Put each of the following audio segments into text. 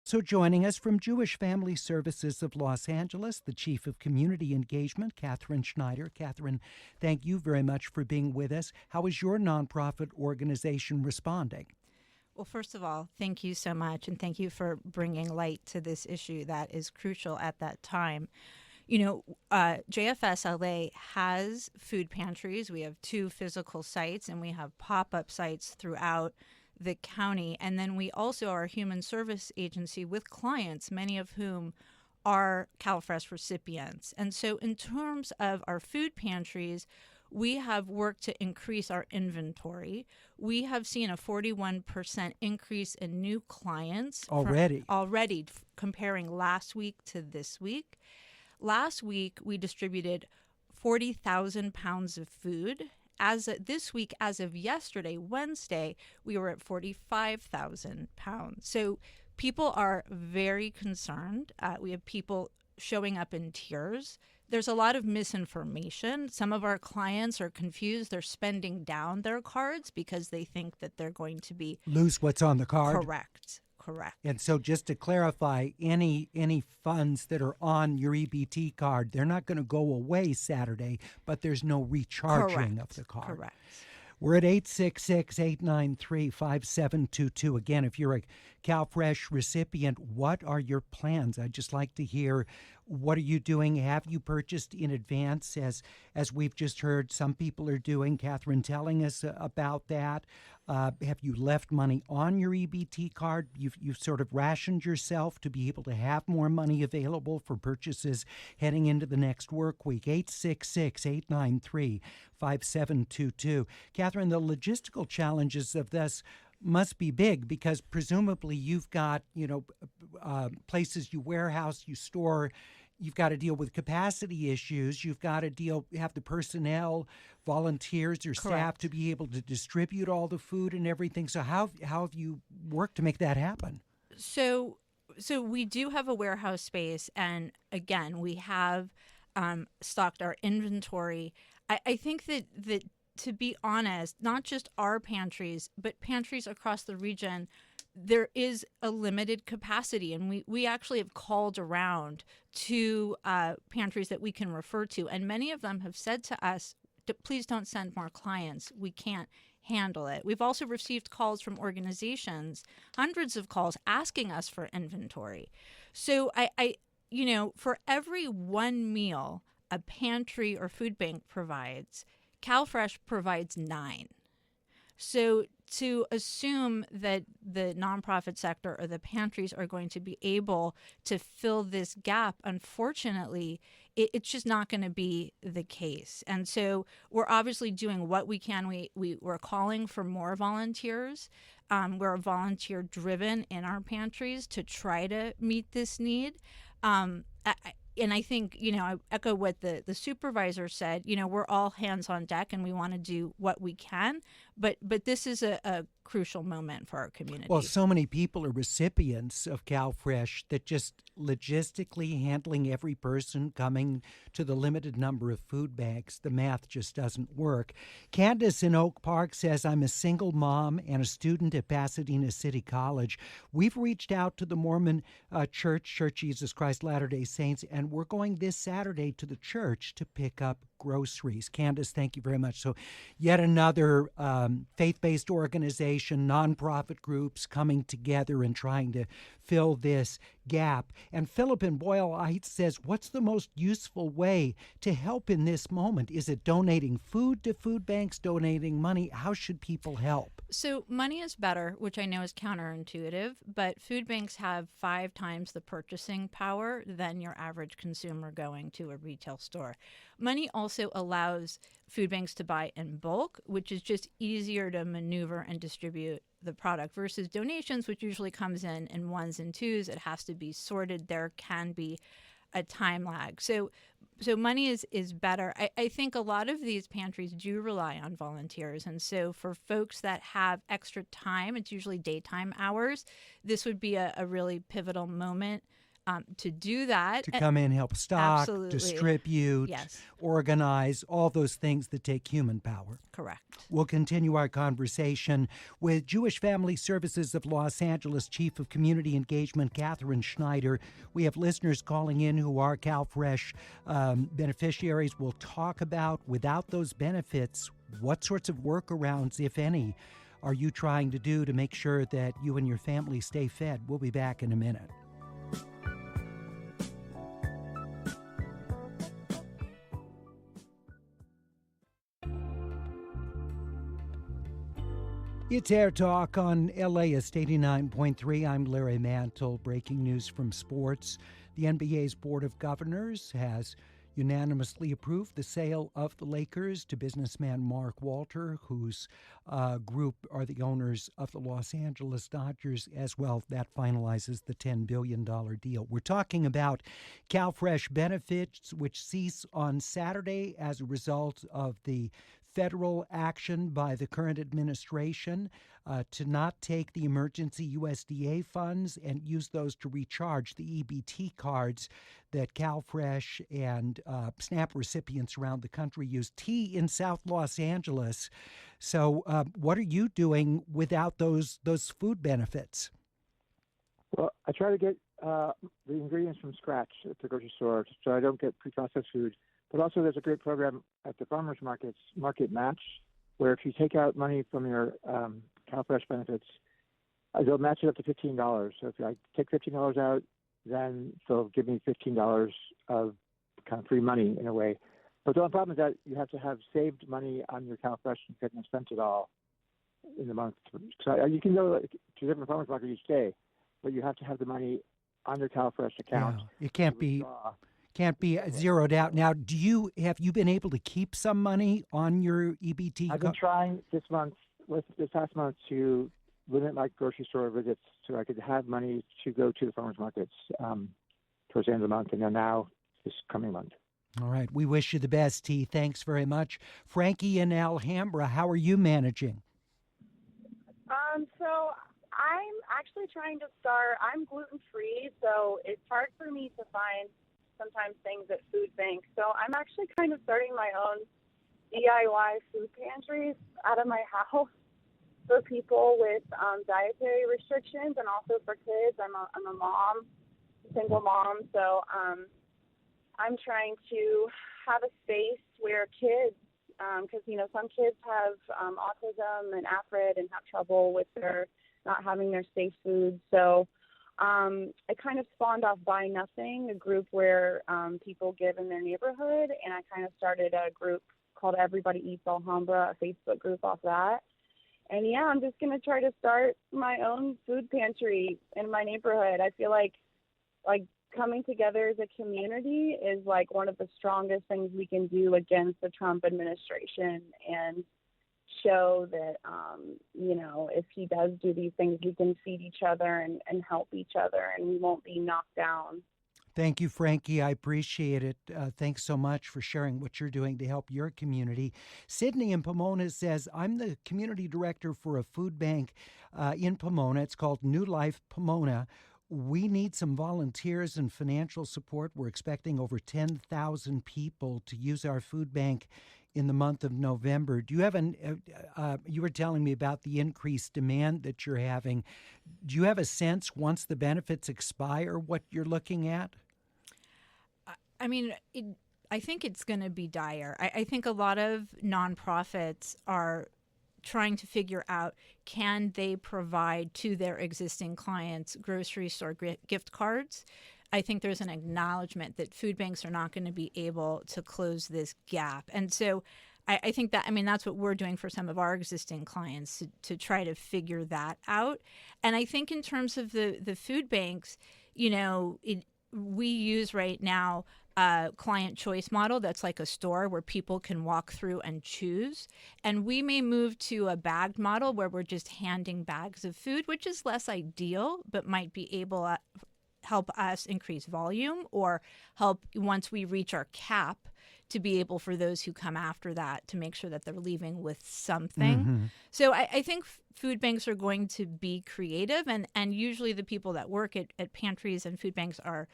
So joining us from Jewish Family Services of Los Angeles, the Chief of Community Engagement, Catherine Schneider. Catherine, thank you very much for being with us. How is your nonprofit organization responding? Well, first of all, thank you so much, and thank you for bringing light to this issue that is crucial at that time. JFSLA has food pantries. We have 2 physical sites, and we have pop-up sites throughout the county. And then we also are a human service agency with clients, many of whom are CalFresh recipients. And so in terms of our food pantries, we have worked to increase our inventory. We have seen a 41% increase in new clients already comparing last week to this week. Last week, we distributed 40,000 pounds of food. This week, as of yesterday, Wednesday, we were at 45,000 pounds. So people are very concerned. We have people showing up in tears. There's a lot of misinformation. Some of our clients are confused. They're spending down their cards because they think that they're going to be lose what's on the card. Correct. And so just to clarify, any funds that are on your EBT card, they're not going to go away Saturday, but there's no recharging of the card. Correct. We're at 866-893-5722. Again, if you're a CalFresh recipient, what are your plans? I'd just like to hear, what are you doing? Have you purchased in advance, as we've just heard some people are doing? Catherine telling us about that. Have you left money on your EBT card? You've sort of rationed yourself to be able to have more money available for purchases heading into the next work week. 866-893-5722. Catherine, the logistical challenges of this must be big because presumably you've got, places you warehouse, you store. You've got to deal with capacity issues. You've got to have the personnel, volunteers or staff to be able to distribute all the food and everything. So how have you worked to make that happen? So we do have a warehouse space, and again, we have stocked our inventory. I think that to be honest, not just our pantries, but pantries across the region, there is a limited capacity, and we actually have called around to pantries that we can refer to, and many of them have said to us, please don't send more clients. We can't handle it. We've also received calls from organizations, hundreds of calls asking us for inventory. So for every one meal a pantry or food bank provides, CalFresh provides 9. So to assume that the nonprofit sector or the pantries are going to be able to fill this gap, unfortunately, it's just not going to be the case. And so we're obviously doing what we can. We're calling for more volunteers. We're volunteer driven in our pantries to try to meet this need. And I think, I echo what the supervisor said. We're all hands on deck and we want to do what we can. But this is a crucial moment for our community. Well, so many people are recipients of CalFresh that just logistically handling every person coming to the limited number of food bags, the math just doesn't work. Candace in Oak Park says, I'm a single mom and a student at Pasadena City College. We've reached out to the Mormon Church Jesus Christ Latter-day Saints, and we're going this Saturday to the church to pick up groceries. Candace, thank you very much. So yet another faith-based organization, nonprofit groups coming together and trying to fill this gap. And Philip in Boyle Heights says, what's the most useful way to help in this moment? Is it donating food to food banks, donating money? How should people help? So money is better, which I know is counterintuitive, but food banks have 5 times the purchasing power than your average consumer going to a retail store. Money also allows food banks to buy in bulk, which is just easier to maneuver and distribute the product versus donations, which usually comes in ones and twos. It has to be sorted. There can be a time lag. So money is better. I think a lot of these pantries do rely on volunteers. And so for folks that have extra time, it's usually daytime hours, this would be a really pivotal moment to do that. To come in, help stock, Absolutely. distribute, Yes. organize, all those things that take human power. Correct. We'll continue our conversation with Jewish Family Services of Los Angeles Chief of Community Engagement, Catherine Schneider. We have listeners calling in who are CalFresh beneficiaries. We'll talk about, without those benefits, what sorts of workarounds, if any, are you trying to do to make sure that you and your family stay fed? We'll be back in a minute. It's AirTalk on LAist 89.3. I'm Larry Mantle. Breaking news from sports. The NBA's Board of Governors has unanimously approved the sale of the Lakers to businessman Mark Walter, whose group are the owners of the Los Angeles Dodgers as well. That finalizes the $10 billion deal. We're talking about CalFresh benefits, which cease on Saturday as a result of the federal action by the current administration to not take the emergency USDA funds and use those to recharge the EBT cards that CalFresh and SNAP recipients around the country use. T in South Los Angeles. So what are you doing without those food benefits? Well, I try to get the ingredients from scratch at the grocery store so I don't get pre-processed food. But also there's a great program at the farmers markets, Market Match, where if you take out money from your CalFresh benefits, they'll match it up to $15. So if I take $15 out, then they'll give me $15 of kind of free money in a way. But the only problem is that you have to have saved money on your CalFresh and couldn't have spent it all in the month. So you can go to different farmers markets each day, but you have to have the money on your CalFresh account. Yeah, it can't be zeroed out. Now, have you been able to keep some money on your EBT? I've been trying this past month to limit my grocery store visits so I could have money to go to the farmers markets towards the end of the month, and then now this coming month. All right. We wish you the best, T. Thanks very much. Frankie in Alhambra, how are you managing? So I'm actually trying to start. I'm gluten-free, so it's hard for me to find sometimes things at food banks. So I'm actually kind of starting my own DIY food pantries out of my house for people with dietary restrictions and also for kids. I'm a mom, a single mom, so I'm trying to have a space where kids, because some kids have autism and AFRID and have trouble with their not having their safe food. So I kind of spawned off Buy Nothing, a group where people give in their neighborhood, and I kind of started a group called Everybody Eats Alhambra, a Facebook group off that. And yeah, I'm just going to try to start my own food pantry in my neighborhood. I feel like coming together as a community is like one of the strongest things we can do against the Trump administration, and show that, if he does do these things, we can feed each other and help each other, and we won't be knocked down. Thank you, Frankie. I appreciate it. Thanks so much for sharing what you're doing to help your community. Sydney in Pomona says, I'm the community director for a food bank in Pomona. It's called New Life Pomona. We need some volunteers and financial support. We're expecting over 10,000 people to use our food bank in the month of November. Do you have you were telling me about the increased demand that you're having. Do you have a sense once the benefits expire what you're looking at? I mean, I think it's going to be dire. I think a lot of nonprofits are trying to figure out, can they provide to their existing clients grocery store gift cards? I think there's an acknowledgement that food banks are not going to be able to close this gap. And so I think that's what we're doing for some of our existing clients to try to figure that out. And I think in terms of the food banks, we use right now a client choice model that's like a store where people can walk through and choose. And we may move to a bagged model where we're just handing bags of food, which is less ideal, but might be able to help us increase volume or help once we reach our cap to be able for those who come after that to make sure that they're leaving with something. So I think food banks are going to be creative, and usually the people that work at pantries and food banks are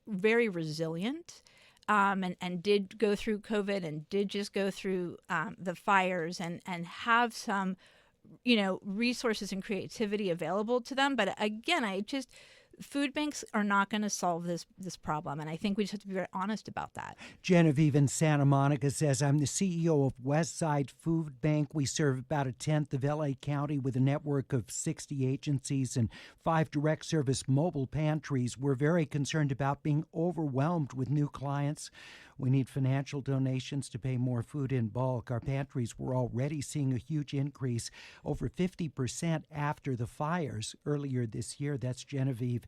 very resilient. And did go through COVID and did just go through the fires and have some, resources and creativity available to them. But again, food banks are not going to solve this problem, and I think we just have to be very honest about that. Genevieve in Santa Monica says, I'm the CEO of Westside Food Bank. We serve about 1/10 of LA County with a network of 60 agencies and 5 direct service mobile pantries. We're very concerned about being overwhelmed with new clients. We need financial donations to pay more food in bulk. Our pantries were already seeing a huge increase, over 50% after the fires earlier this year. That's Genevieve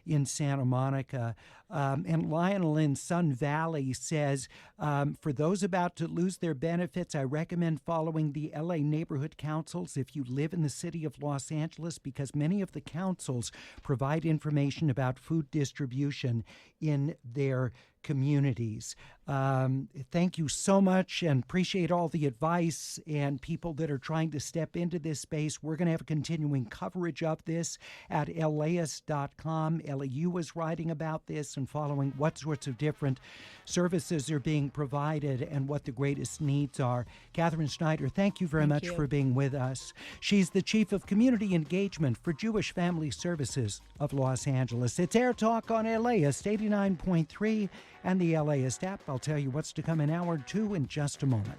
in Santa Monica. And Lionel in Sun Valley says, for those about to lose their benefits, I recommend following the LA neighborhood councils if you live in the city of Los Angeles, because many of the councils provide information about food distribution in their communities. Thank you so much, and appreciate all the advice and people that are trying to step into this space. We're going to have continuing coverage of this at LAist.com. LAU is writing about this and following what sorts of different services are being provided and what the greatest needs are. Catherine Schneider, thank you very much for being with us. She's the Chief of Community Engagement for Jewish Family Services of Los Angeles. It's AirTalk on LAist 89.3 and the LAist app. I'll tell you what's to come in hour 2 in just a moment.